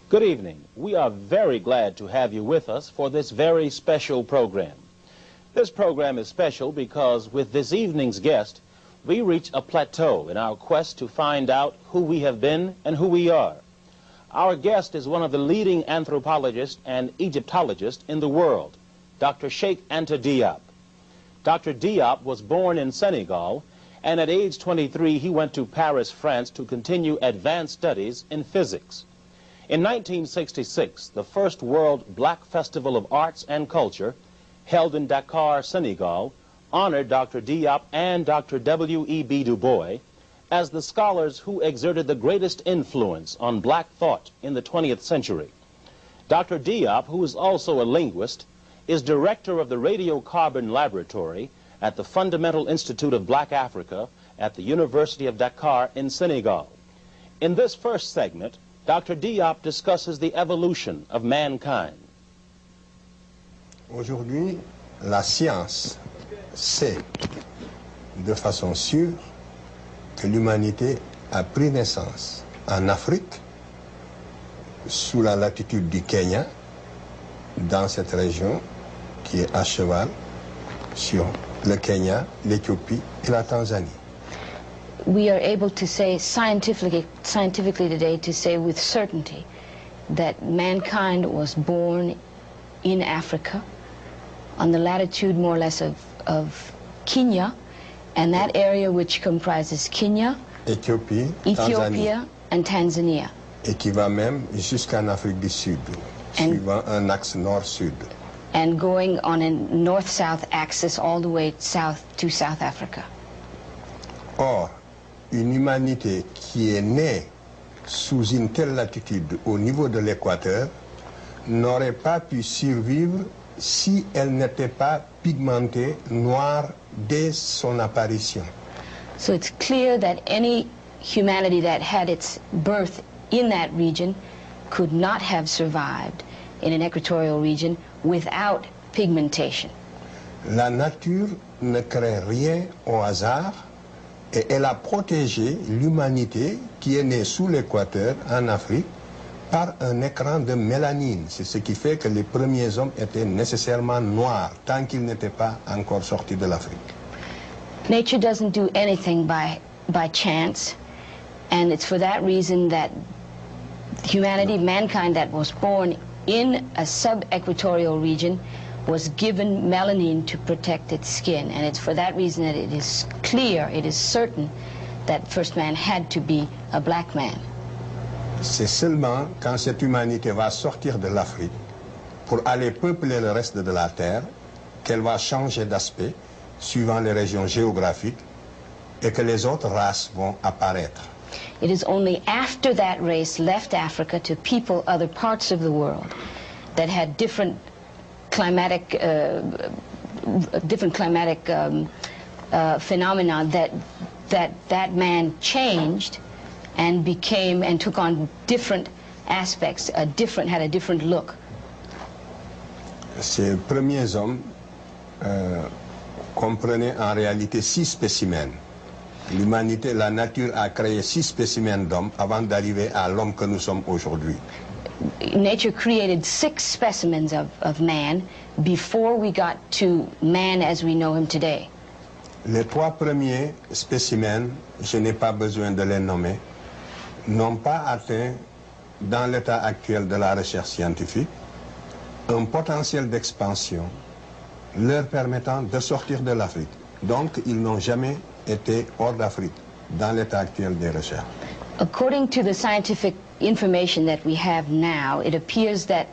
Good evening. We are very glad to have you with us for this very special program. This program is special because with this evening's guest, we reach a plateau in our quest to find out who we have been and who we are. Our guest is one of the leading anthropologists and Egyptologists in the world, Dr. Cheikh Anta Diop. Dr. Diop was born in Senegal, and at age 23, he went to Paris, France to continue advanced studies in physics. In 1966, the first World Black Festival of Arts and Culture, held in Dakar, Senegal, honored Dr. Diop and Dr. W.E.B. Du Bois as the scholars who exerted the greatest influence on black thought in the 20th century. Dr. Diop, who is also a linguist, is director of the Radiocarbon Laboratory at the Fundamental Institute of Black Africa at the University of Dakar in Senegal. In this first segment, Dr. Diop discusses the evolution of mankind. Aujourd'hui, la science sait de façon sûre que l'humanité a pris naissance en Afrique, sous la latitude du Kenya, dans cette région qui est à cheval sur le Kenya, l'Éthiopie et la Tanzanie. We are able to say scientifically today, to say with certainty that mankind was born in Africa, on the latitude more or less of Kenya, and that area which comprises Kenya, Éthiopie, Ethiopia, and Tanzania. Et qui va même jusqu'en Afrique du Sud, suivant un axe nord-sud. And going on a north-south axis all the way south to South Africa. Or, une humanité qui est née sous une telle latitude au niveau de l'équateur n'aurait pas pu survivre si elle n'était pas pigmentée noire dès son apparition. So it's clear that any humanity that had its birth in that region could not have survived in an equatorial region without pigmentation. La nature ne crée rien au hasard et elle a protégé l'humanité qui est née sous l'équateur en Afrique par un écran de mélanine. C'est ce qui fait que les premiers hommes étaient nécessairement noirs tant qu'ils n'étaient pas encore sortis de l'Afrique. Nature doesn't do anything by chance, and it's for that reason that humanity, mankind that was born in a sub-equatorial region was given melanin to protect its skin, and it's for that reason that it is clear, it is certain that first man had to be a black man. C'est seulement quand cette humanité va sortir de l'Afrique pour aller peupler le reste de la Terre qu'elle va changer d'aspect suivant les régions géographiques et que les autres races vont apparaître. It is only after that race left Africa to people other parts of the world that had different climatic phenomena that man changed and became and took on different aspects, had a different look. Ces premiers hommes comprenaient en réalité 6 spécimens. L'humanité, la nature a créé 6 spécimens d'hommes avant d'arriver à l'homme que nous sommes aujourd'hui. Nature created 6 specimens of man before we got to man as we know him today. Les 3 premiers spécimens, je n'ai pas besoin de les nommer, n'ont pas atteint, dans l'état actuel de la recherche scientifique, un potentiel d'expansion leur permettant de sortir de l'Afrique. Donc, ils n'ont jamais été hors d'Afrique, dans l'état actuel des recherches. According to the scientific information that we have now, it appears that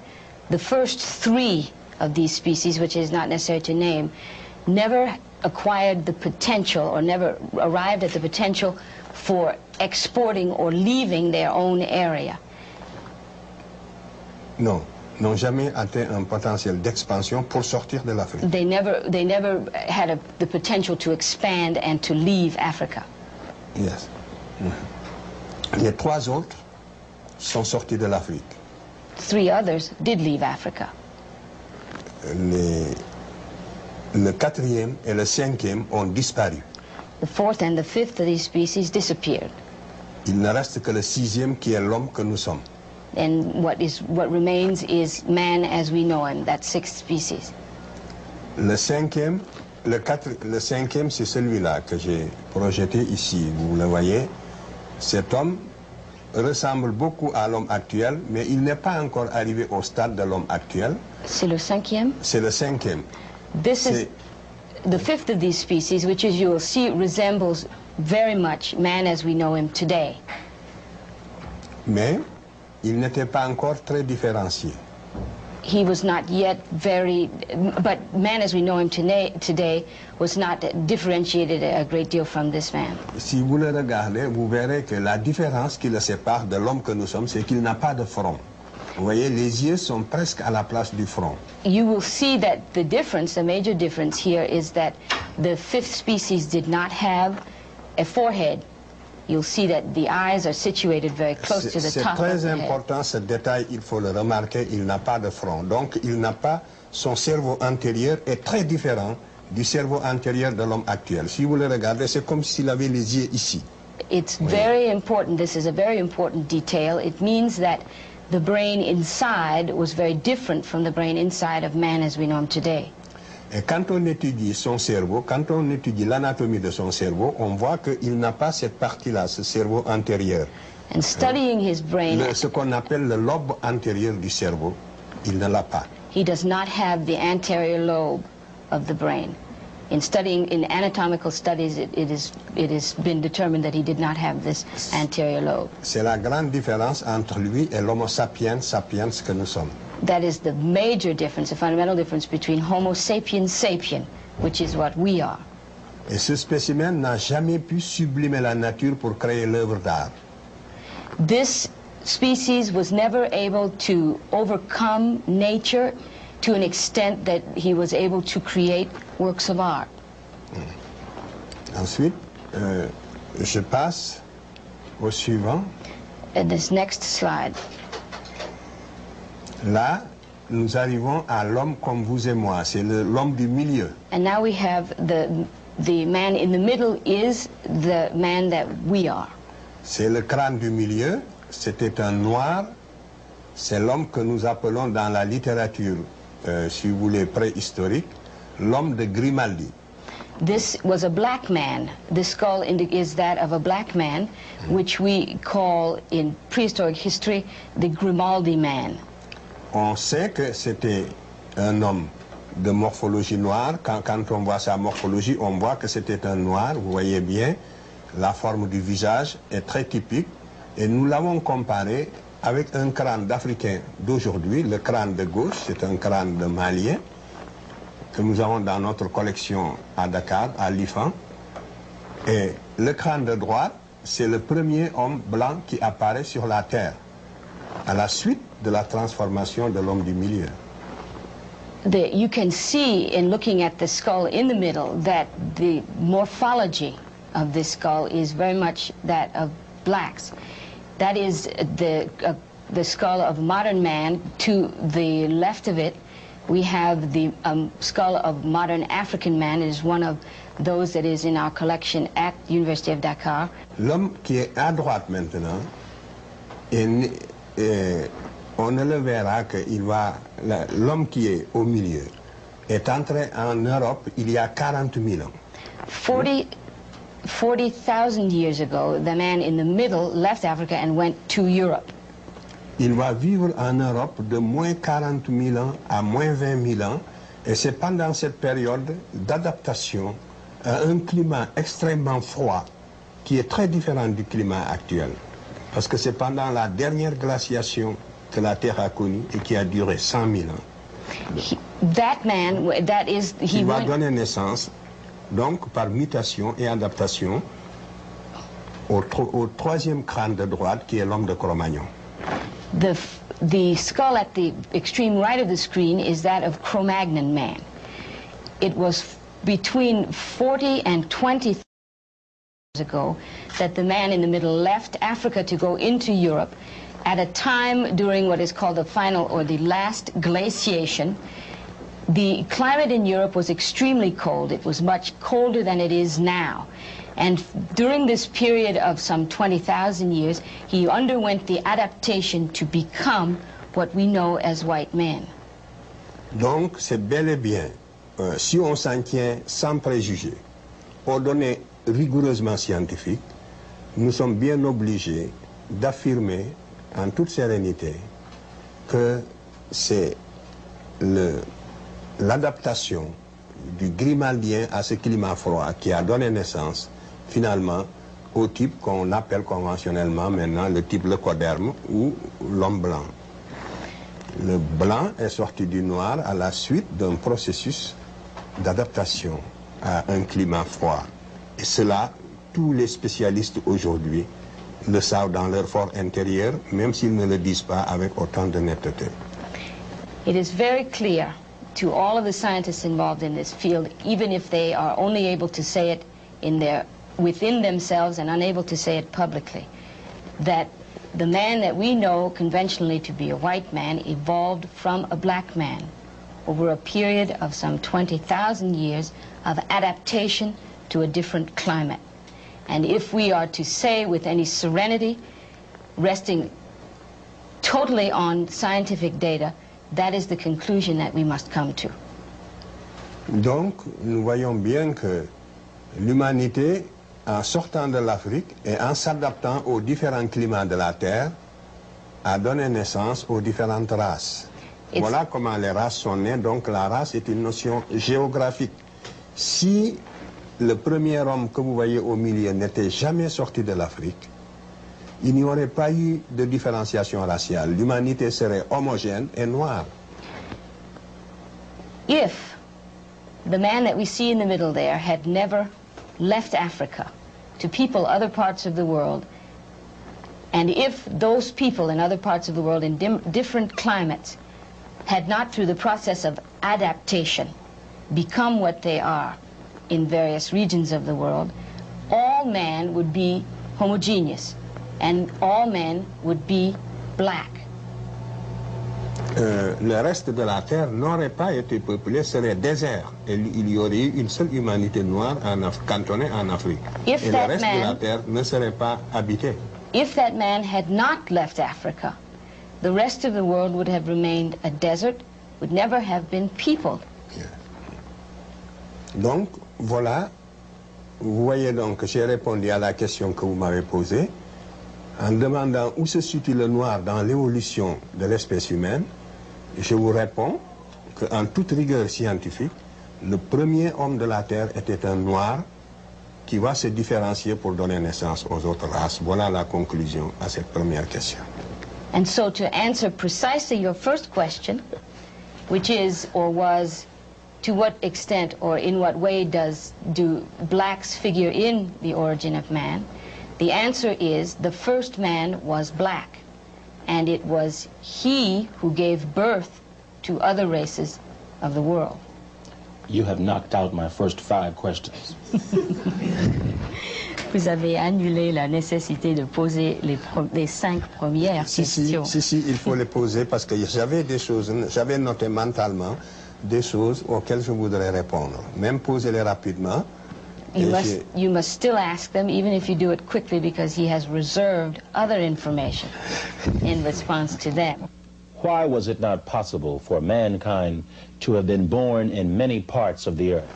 the first 3 of these species, which is not necessary to name, never acquired the potential or never arrived at the potential for exporting or leaving their own area. Non, n'ont jamais atteint un potentiel d'expansion pour sortir de l'Afrique. They never had the potential to expand and to leave Africa. Yes. Les 3 autres sont sortis de l'Afrique. 3 others did leave Africa. Le 4e et le 5e ont disparu. The 4th and the 5th of these species disappeared. Il ne reste que le 6e qui est l'homme que nous sommes. And what remains is man as we know him, that sixth species. Le cinquième, c'est celui-là que j'ai projeté ici. Vous le voyez. Cet homme ressemble beaucoup à l'homme actuel, mais il n'est pas encore arrivé au stade de l'homme actuel. C'est le cinquième? C'est le cinquième. This is the fifth of these species, which, as you will see, resembles very much man as we know him today. Mais il n'était pas encore très différencié. He was not yet but man as we know him today was not differentiated a great deal from this man. Si vous le regardez, vous verrez que la différence qui le sépare de l'homme que nous sommes, c'est qu'il n'a pas de front. Vous voyez, les yeux sont presque à la place du front. You will see that the difference, the major difference here, is that the fifth species did not have a forehead. You'll see that the eyes are situated very close to the top of the head. C'est très important ce détail, il faut le remarquer, il n'a pas de front. Donc il n'a pas, son cerveau antérieur est très différent du cerveau antérieur de l'homme actuel. Si vous le regardez, c'est comme s'il avait les yeux ici. It's very important, this is a very important detail. It means that the brain inside was very different from the brain inside of man as we know him today. Et quand on étudie son cerveau, quand on étudie l'anatomie de son cerveau, on voit qu'il n'a pas cette partie-là, ce cerveau antérieur. And studying his brain, ce qu'on appelle le lobe antérieur du cerveau, il ne l'a pas. He does not have the anterior lobe of the brain. In studying, in anatomical studies, it has been determined that he did not have this anterior lobe. C'est la grande différence entre lui et l'homo sapiens sapiens que nous sommes. That is the major difference, the fundamental difference between Homo sapiens sapien, which is what we are. Et ce spécimen n'a jamais pu sublimer la nature pour créer l'œuvre d'art. This species was never able to overcome nature to an extent that he was able to create works of art. Ensuite, je passe au suivant. This next slide. Là, nous arrivons à l'homme comme vous et moi. C'est l'homme du milieu. And now we have the man in the middle is the man that we are. C'est le crâne du milieu. C'était un noir. C'est l'homme que nous appelons dans la littérature, si vous voulez, préhistorique, l'homme de Grimaldi. This was a black man. The skull is that of a black man, which we call in prehistoric history the Grimaldi man. On sait que c'était un homme de morphologie noire. Quand on voit sa morphologie, on voit que c'était un noir. Vous voyez bien, la forme du visage est très typique. Et nous l'avons comparé avec un crâne d'Africain d'aujourd'hui. Le crâne de gauche, c'est un crâne de Malien que nous avons dans notre collection à Dakar, à l'IFAN. Et le crâne de droite, c'est le premier homme blanc qui apparaît sur la Terre, à la suite de la transformation de l'homme du milieu. You can see in looking at the skull in the middle that the morphology of this skull is very much that of blacks. That is the skull of modern man. To the left of it, we have the skull of modern African man. It is one of those that is in our collection at the University of Dakar. L'homme qui est à droite maintenant, on ne le verra que l'homme qui est au milieu est entré en Europe il y a 40 000 ans. 40,000 years ago, the man in the middle left Africa and went to Europe. Il va vivre en Europe de moins 40 000 ans à moins 20 000 ans, et c'est pendant cette période d'adaptation à un climat extrêmement froid qui est très différent du climat actuel. Parce que c'est pendant la dernière glaciation que la Terre a connu et qui a duré 100 000 ans. Il va donner naissance, donc par mutation et adaptation, au troisième crâne de droite qui est l'homme de Cro-Magnon. The skull at the extreme right of the screen is that of Cro-Magnon man. It was between 40 and 20 years ago that the man in the middle left Africa to go into Europe at a time during what is called the final or the last glaciation. The climate in Europe was extremely cold. It was much colder than it is now. And during this period of some 20,000 years, he underwent the adaptation to become what we know as white men. Donc, c'est bel et bien, si on s'en tient sans préjugés, aux données rigoureusement scientifiques, nous sommes bien obligés d'affirmer en toute sérénité que c'est l'adaptation du grimaldien à ce climat froid qui a donné naissance finalement au type qu'on appelle conventionnellement maintenant le type leucoderme ou l'homme blanc. Le blanc est sorti du noir à la suite d'un processus d'adaptation à un climat froid. Et cela, tous les spécialistes aujourd'hui le savent dans leur fort intérieur, même s'ils ne le disent pas avec autant de netteté. It is very clear to all of the scientists involved in this field, even if they are only able to say it within themselves and unable to say it publicly, that the man that we know conventionally to be a white man evolved from a black man over a period of some 20,000 years of adaptation to a different climate. And if we are to say with any serenity, resting totally on scientific data, that is the conclusion that we must come to. Donc, nous voyons bien que l'humanité, en sortant de l'Afrique et en s'adaptant aux différents climats de la Terre, a donné naissance aux différentes races. Voilà comment les races sont nées. Donc la race est une notion géographique. Si le premier homme que vous voyez au milieu n'était jamais sorti de l'Afrique, il n'y aurait pas eu de différenciation raciale. L'humanité serait homogène et noire. If the man that we see in the middle there had never left Africa to people other parts of the world, and if those people in other parts of the world in different climates had not, through the process of adaptation, become what they are in various regions of the world, all men would be homogeneous, and all men would be black. Le reste de la Terre n'aurait pas été peuplé, serait désert. Et il y aurait eu une seule humanité noire cantonnée en Afrique. Et le reste de la Terre ne serait pas habité. If that man had not left Africa, the rest of the world would have remained a desert, would never have been peopled. Yeah. Donc, voilà, vous voyez donc que j'ai répondu à la question que vous m'avez posée en demandant où se situe le noir dans l'évolution de l'espèce humaine. Je vous réponds qu'en toute rigueur scientifique, le premier homme de la Terre était un noir qui va se différencier pour donner naissance aux autres races. Voilà la conclusion à cette première question. And so to answer precisely your first question, which is or was, to what extent or in what way do blacks figure in the origin of man, the answer is the first man was black. And it was he who gave birth to other races of the world. You have knocked out my first 5 questions. Vous avez annulé la nécessité de poser les 5 premières questions. Si, il faut les poser parce que j'avais noté mentalement des choses auxquelles je voudrais répondre. Même poser-les rapidement. You must still ask them, even if you do it quickly, because he has reserved other information in response to them. Why was it not possible for mankind to have been born in many parts of the earth?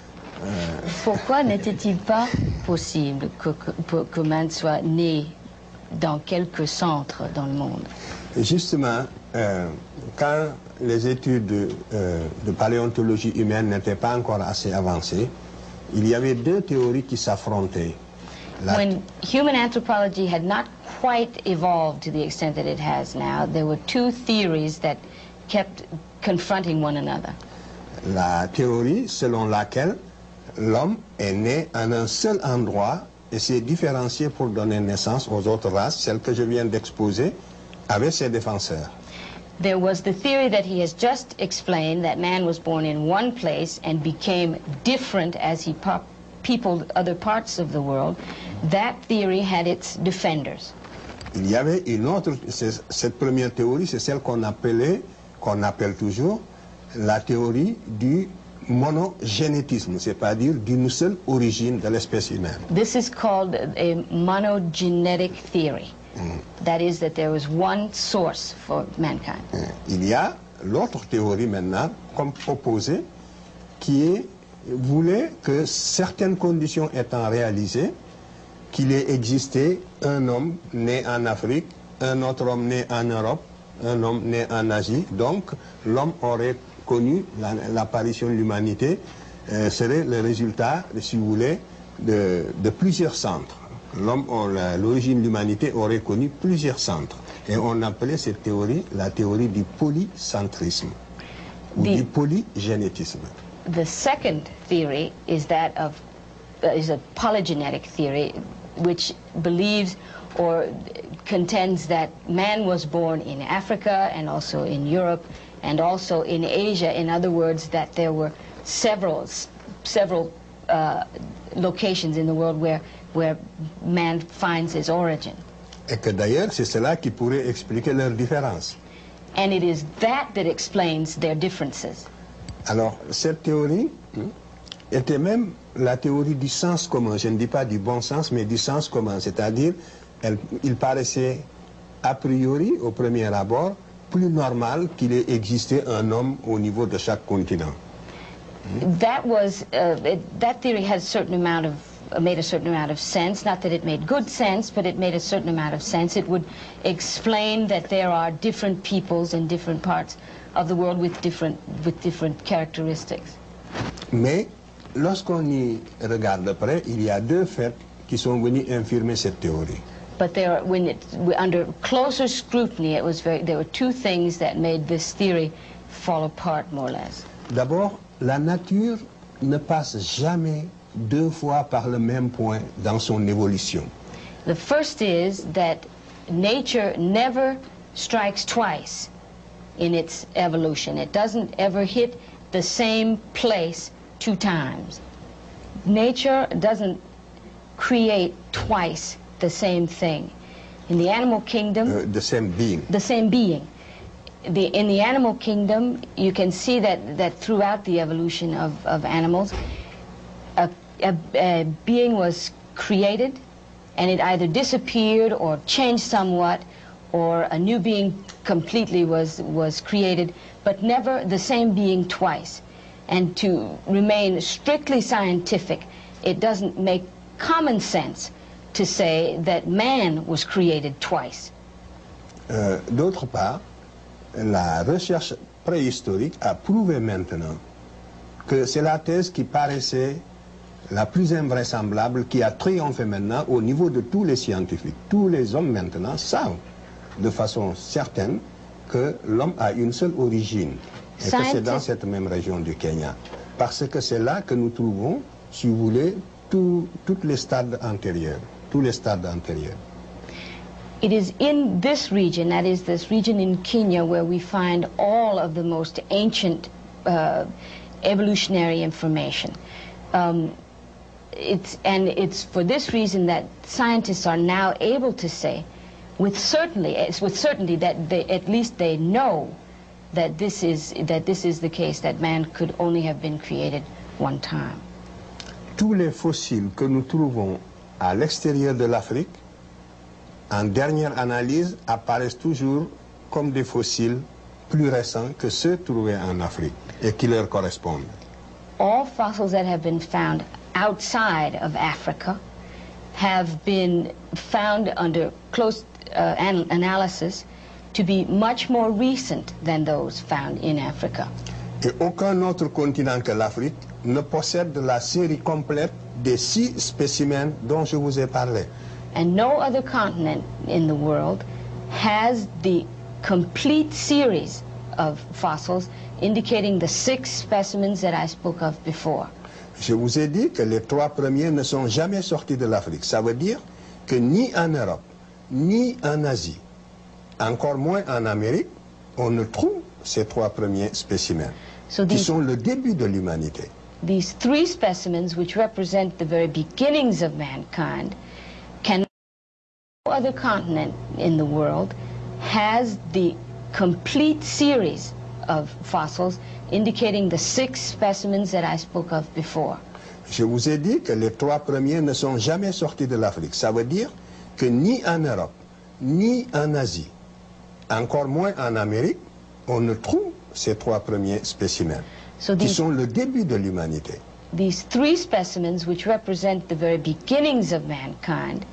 Pourquoi n'était-il pas possible que man soit né dans quelques centres dans le monde? Justement, quand les études de paléontologie humaine n'étaient pas encore assez avancées, il y avait 2 théories qui s'affrontaient. When human anthropology had not quite evolved to the extent that it has now, there were 2 theories that kept confronting one another. La théorie selon laquelle l'homme est né en un seul endroit et s'est différencié pour donner naissance aux autres races, celle que je viens d'exposer, avec ses défenseurs. There was the theory that he has just explained, that man was born in one place and became different as he peopled other parts of the world. That theory had its defenders. Il y avait une autre, cette première théorie, c'est celle qu'on appelle toujours la théorie du monogénétisme, c'est-à-dire d'une seule origine de l'espèce humaine. This is called a monogenetic theory. That is, that there was one source for mankind. Il y a l'autre théorie maintenant, comme proposée, qui voulait que certaines conditions étant réalisées, qu'il ait existé un homme né en Afrique, un autre homme né en Europe, un homme né en Asie. Donc, l'homme aurait connu l'apparition de l'humanité, serait le résultat, si vous voulez, de plusieurs centres. L'origine de l'humanité aurait connu plusieurs centres. Et on appelait cette théorie la théorie du polycentrisme, ou du polygénétisme. The second theory is that of is a polygenetic theory, which believes or contends that man was born in Africa and also in Europe and also in Asia. In other words, that there were several locations in the world where man finds his origin. Et que d'ailleurs, c'est cela qui pourrait expliquer leurs différences. And it is that explains their differences. Alors, cette théorie était même la théorie du sens commun. Je ne dis pas du bon sens, mais du sens commun. C'est-à-dire, il paraissait a priori, au premier abord, plus normal qu'il ait existé un homme au niveau de chaque continent. That theory has made a certain amount of sense. Not that it made good sense, but it made a certain amount of sense. It would explain that there are different peoples in different parts of the world with different characteristics. Mais lorsqu'on y regarde de près, il y a deux faits qui sont venus infirmer cette théorie. But under closer scrutiny, there were two things that made this theory fall apart more or less. D'abord, la nature ne passe jamais deux fois par le même point dans son évolution. The first is that nature never strikes twice in its evolution. It doesn't ever hit the same place two times. Nature doesn't create twice the same thing. In the animal kingdom... the same being. The same being. In the animal kingdom, you can see that throughout the evolution of animals, a being was created, and it either disappeared or changed somewhat, or a new being completely was created, but never the same being twice. And to remain strictly scientific, it doesn't make common sense to say that man was created twice. D'autre part, la recherche préhistorique a prouvé maintenant que c'est la thèse qui paraissait la plus invraisemblable, qui a triomphé maintenant au niveau de tous les scientifiques. Tous les hommes maintenant savent de façon certaine que l'homme a une seule origine, et que c'est dans cette même région du Kenya. Parce que c'est là que nous trouvons, si vous voulez, tous les stades antérieurs. Tous les stades antérieurs. It is in this region, that is this region in Kenya, where we find all of the most ancient evolutionary information. It's for this reason that scientists are now able to say, with certainty that at least they know that this is the case, that man could only have been created one time. Tous les fossiles que nous trouvons à l'extérieur de l'Afrique, en dernière analyse, apparaissent toujours comme des fossiles plus récents que ceux trouvés en Afrique et qui leur correspondent. All fossils that have been found outside of Africa have been found under close analysis to be much more recent than those found in Africa. Et aucun autre continent que l'Afrique ne possède la série complète des 6 spécimens dont je vous ai parlé. And no other continent in the world has the complete series of fossils indicating the 6 specimens that I spoke of before. Je vous ai dit que les 3 premiers ne sont jamais sortis de l'Afrique. Ça veut dire que ni en Europe, ni en Asie, encore moins en Amérique, on ne trouve ces 3 premiers spécimens, qui sont le début de l'humanité. These 3 specimens, which represent the very beginnings of mankind, no other continent in the world has the complete series of fossils, indicating the 6 specimens that I spoke of before. Je vous ai dit que les 3 premiers ne sont jamais sortis de l'Afrique. Ça veut dire que ni en Europe, ni en Asie, encore moins en Amérique, on ne trouve ces 3 premiers spécimens, qui sont le début de l'humanité. These 3 specimens, which represent the very beginnings of mankind,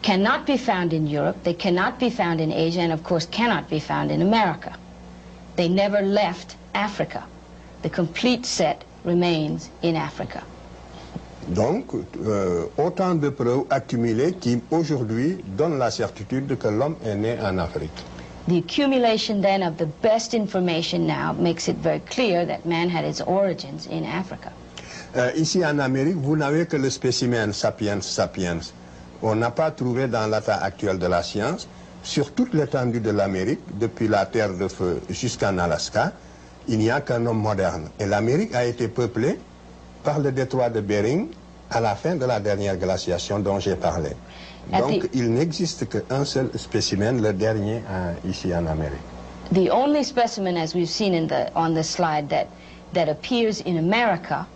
cannot be found in Europe, they cannot be found in Asia, and of course cannot be found in America. They never left Africa. The complete set remains in Africa. Donc, autant de preuves accumulées qui, aujourd'hui, donnent la certitude que l'homme est né en Afrique. The accumulation, then, of the best information now makes it very clear that man had its origins in Africa. Ici, en Amérique, vous n'avez que le spécimen sapiens sapiens. On n'a pas trouvé dans l'état actuel de la science, sur toute l'étendue de l'Amérique, depuis la Terre de Feu jusqu'en Alaska, il n'y a qu'un homme moderne. Et l'Amérique a été peuplée par le détroit de Bering à la fin de la dernière glaciation dont j'ai parlé. Donc il n'existe qu'un seul spécimen, le dernier ici en Amérique. The only specimen, as we've seen on the slide, that appears in America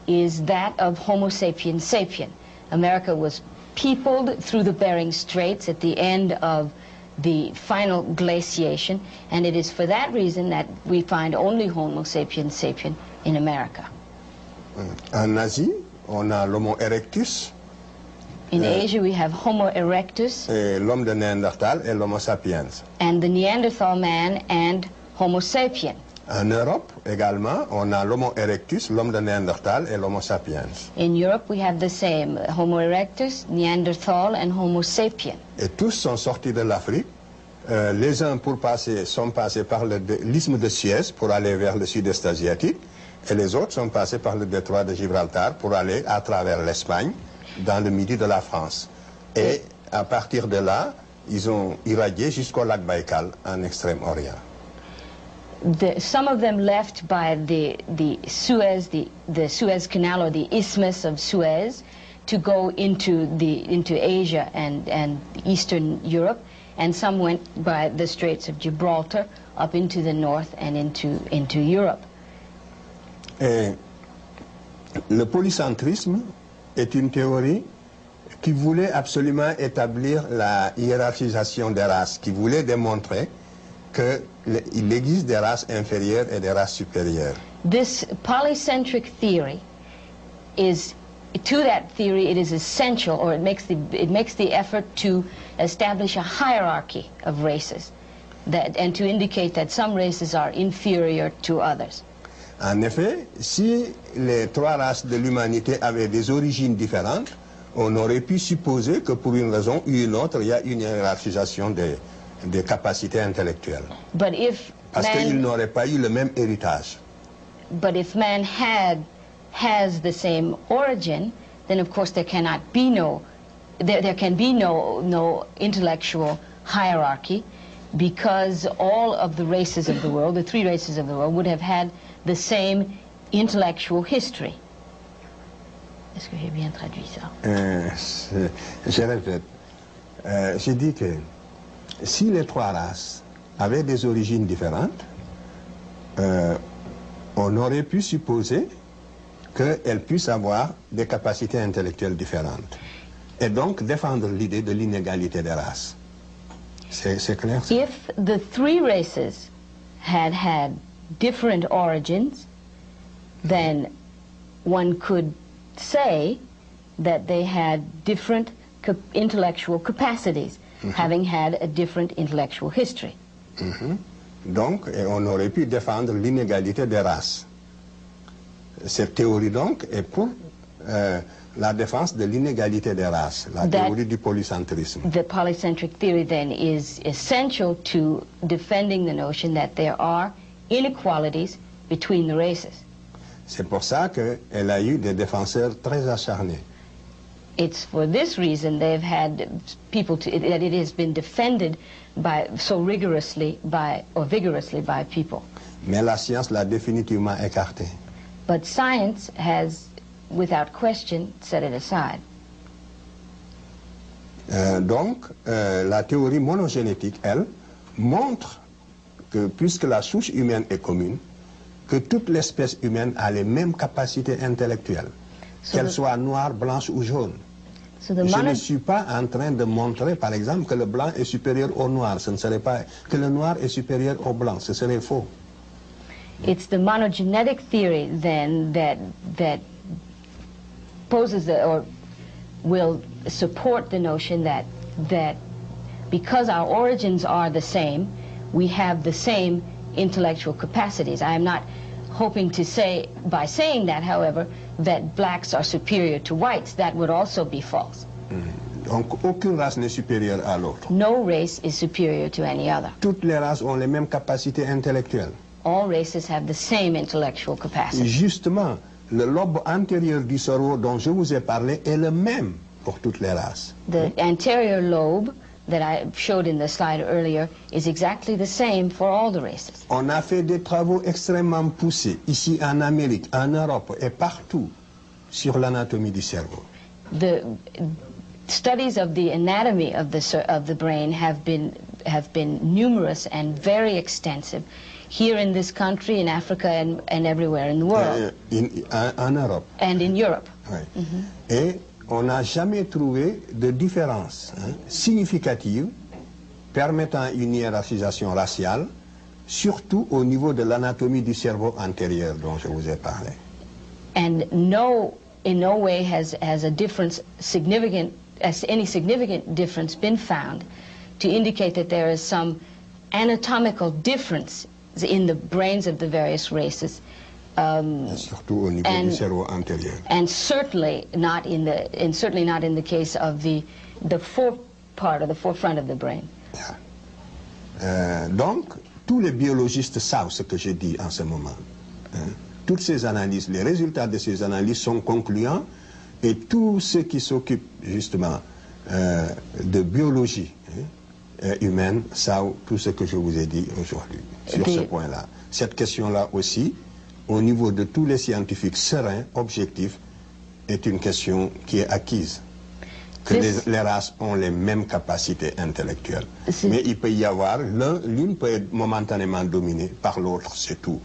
is that of Homo sapiens sapien. America was peopled through the Bering Straits at the end of the final glaciation, and it is for that reason that we find only Homo sapiens sapien in America. En Asie, on a l'Homo erectus. In Asia, we have Homo erectus. L'homme de Néandertal et l'Homo sapiens. And the Neanderthal man and Homo sapien. En Europe, également, on a l'Homo erectus, l'homme de Néandertal et l'Homo sapiens. In Europe, we have the same, Homo erectus, Neanderthal, and Homo sapien. Et tous sont sortis de l'Afrique. Les uns sont passés par l'isthme de Suez pour aller vers le sud-est asiatique, et les autres sont passés par le détroit de Gibraltar pour aller à travers l'Espagne, dans le midi de la France. Et à partir de là, ils ont irradié jusqu'au lac Baïkal, en Extrême-Orient. Some of them left by the Suez, the Suez Canal, or the Isthmus of Suez, to go into Asia and Eastern Europe, and some went by the Straits of Gibraltar up into the north and into Europe. Et le polycentrisme est une théorie qui voulait absolument établir la hiérarchisation des races, qui voulait démontrer qu'il existe des races inférieures et des races supérieures. This polycentric theory is, to that theory, it is essential, or it makes the effort to establish a hierarchy of races, and to indicate that some races are inferior to others. En effet, si les 3 races de l'humanité avaient des origines différentes, on aurait pu supposer que pour une raison ou une autre, il y a une hiérarchisation des capacités intellectuelles. Parce qu'ils n'auraient pas eu le même héritage. But if man has the same origin, then of course there can be no intellectual hierarchy, because all of the races of the world, the 3 races of the world, would have had the same intellectual history. Est-ce que j'ai bien traduit ça? Je répète. J'ai dit que si les 3 races avaient des origines différentes, on aurait pu supposer qu'elles puissent avoir des capacités intellectuelles différentes. Et donc défendre l'idée de l'inégalité des races. C'est clair? If the 3 races had different origins, then one could say that they had different intellectual capacities, having had a different intellectual history. Donc, on aurait pu défendre l'inégalité des races. Cette théorie, donc, est pour la défense de l'inégalité des races, la théorie du polycentrisme. The polycentric theory, then, is essential to defending the notion that there are inequalities between the races. C'est pour ça qu'elle a eu des défenseurs très acharnés. It's for this reason they've had people that it has been defended vigorously by people. Mais la science l'a définitivement écarté. But science has, without question, set it aside. Donc, la théorie monogénétique, elle, montre que puisque la souche humaine est commune, que toute l'espèce humaine a les mêmes capacités intellectuelles, qu'elle soit noire, blanche ou jaune. Je ne suis pas en train de montrer, par exemple, que le blanc est supérieur au noir. Ce ne serait pas que le noir est supérieur au blanc. Ce serait faux. It's the monogenetic theory then that poses or will support the notion that because our origins are the same, we have the same intellectual capacities. I am not hoping to say, by saying that, however, that blacks are superior to whites. That would also be false. Donc, aucune race n'est supérieure à l'autre. No race is superior to any other. Toutes les races ont les mêmes capacités intellectuelles. All races have the same intellectual capacity. Justement, le lobe antérieur du cerveau dont je vous ai parlé est le même pour toutes les races. The anterior lobe that I showed in the slide earlier is exactly the same for all the races. On a fait des travaux extrêmement poussés ici en Amérique, en Europe et partout sur l'anatomie du cerveau. The studies of the anatomy of the brain have been numerous and very extensive here in this country, in Africa, and everywhere in the world. En Europe. And in Europe. Oui. Et on n'a jamais trouvé de différence significative permettant une hiérarchisation raciale, surtout au niveau de l'anatomie du cerveau antérieur dont je vous ai parlé. And in no way has a difference any significant difference been found to indicate that there is some anatomical difference in the brains of the various races. Surtout au niveau du cerveau antérieur. And certainly not in the case of the forefront of the brain. Yeah. Donc, tous les biologistes savent ce que je dis en ce moment. Toutes ces analyses, les résultats de ces analyses sont concluants et tous ceux qui s'occupent justement de biologie humaine savent tout ce que je vous ai dit aujourd'hui sur ce point-là. Cette question-là aussi, au niveau de tous les scientifiques sereins, objectifs, est une question qui est acquise. Que les races ont les mêmes capacités intellectuelles. Mais il peut y avoir, l'une peut être momentanément dominée par l'autre, c'est tout.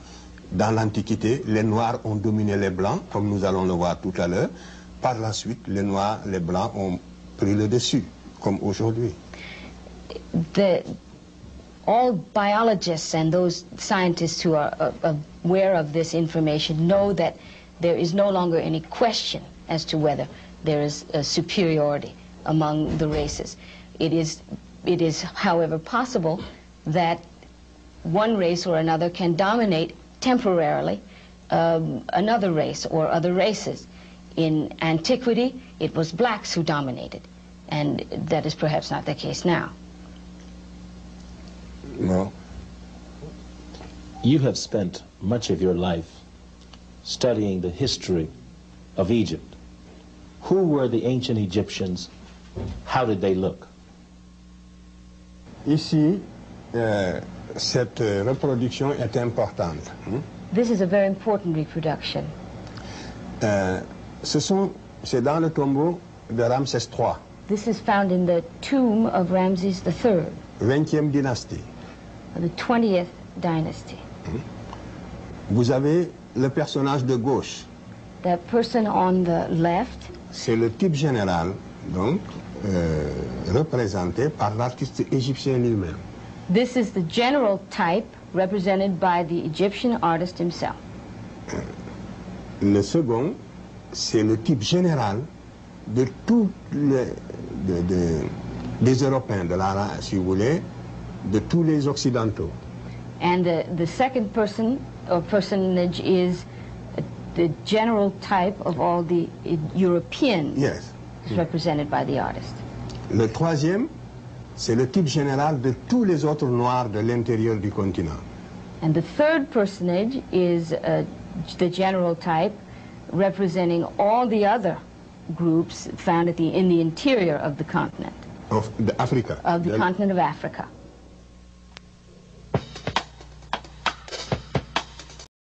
Dans l'Antiquité, les Noirs ont dominé les Blancs, comme nous allons le voir tout à l'heure. Par la suite, les Noirs, les Blancs ont pris le dessus, comme aujourd'hui. All biologists and those scientists who are aware of this information know that there is no longer any question as to whether there is a superiority among the races. It is, however, possible that one race or another can dominate temporarily another race or other races. In antiquity, it was blacks who dominated, and that is perhaps not the case now. No. You have spent much of your life studying the history of Egypt. Who were the ancient Egyptians? How did they look? Ici, cette reproduction est importante. This is a very important reproduction. C'est dans le tombeau de Ramsès III. This is found in the tomb of Ramses III. 20e dynastie. The 20th dynasty. Vous avez le personnage de gauche. The person on the left. C'est le type général, donc, représenté par l'artiste égyptien lui-même. This is the general type represented by the Egyptian artist himself. Le second, c'est le type général de tous des Européens, si vous voulez, de tous les Occidentaux. And the second person or personage is the general type of all the Europeans represented by the artist. Le troisième, c'est le type général de tous les autres Noirs de l'intérieur du continent. And the third personage is the general type representing all the other groups found in the interior of the continent. Of Africa. Of the continent of Africa.